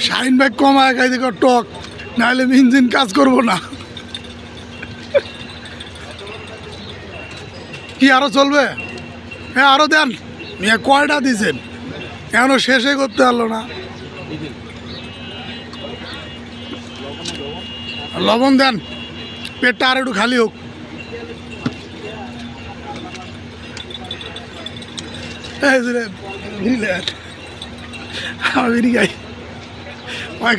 শাহিন ভাই কমায় খাই দেখো টক, নাহলে ইঞ্জিন কাজ করবো না। কি আরো চলবে? হ্যাঁ আরো দেন। মিয়া কয়টা দিছেন, এখনো শেষে করতে পারলো না। লবণ দেন, পেটটা আর একটু খালি হোক। বিড়ি খাই,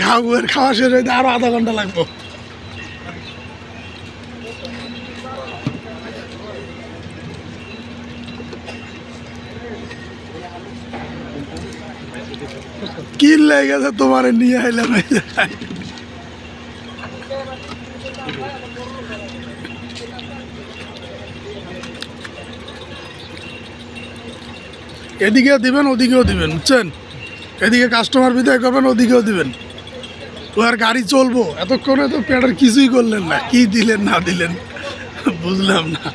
খাওয়া খাওয়া শেষ হইতে আরো আধা ঘন্টা লাগবো। কি লেগে গেছে তোমার নিয়ে আইলাম। এদিকেও দিবেন ওদিকেও দিবেন, বুঝছেন? এদিকে কাস্টমার বিদায় করবেন, ওদিকেও দিবেন। ও আর গাড়ি চলবো, এতক্ষণে তো পেটের কিছুই করলেন না। কি দিলেন না দিলেন বুঝলাম না।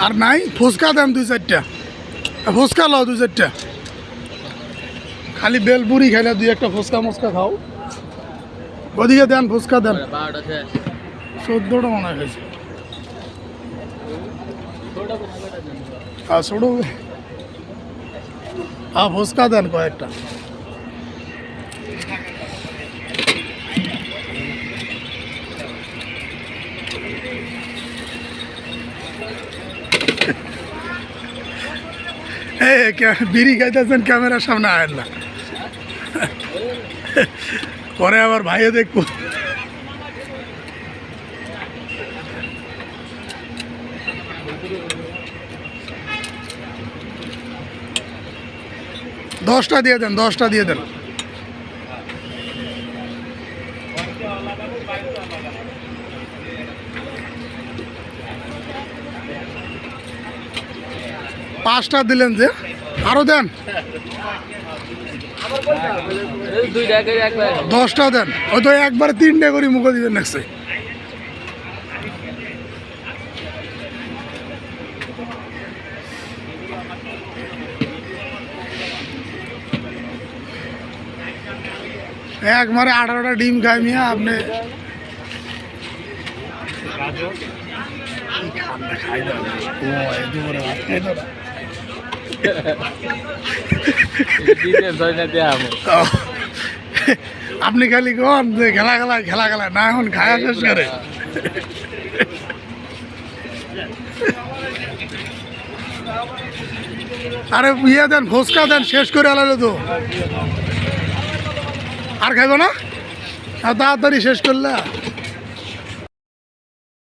আর নাই ফুচকা দেন 2-4টা, ফুচকা লাও 2-4টা। খালি বেলপুরি খাইলে 2-1টা ফুচকা মুচকা খাও। ওদিকে দেন ফুচকা দেন। 14টা মনে হয় খাইছে। ছোট ফুচকা দেন কয়েকটা। বিড়ি খাইতেছেন, ক্যামেরার সামনে আয়েন না, পরে আবার ভাইয়ে দেখবো। দশটা দিয়ে দেন, 10টা দিয়ে দেন। পাঁচটা দিলেন যে, আরো দেন। 10টা দেন। ওই তো একবার 3টে করে মুখে দিবেন নাকছে। একবারে 18টা ডিম খাই মিয়া আপনি। আপনি খালি কন যে খেলা খেলা না, এখন খায়া শেষ করে। আরে ইয়ে দেন, ফুচকা দেন, শেষ করে আলাদা তো। আর খাইব না, তাড়াতাড়ি শেষ করলে।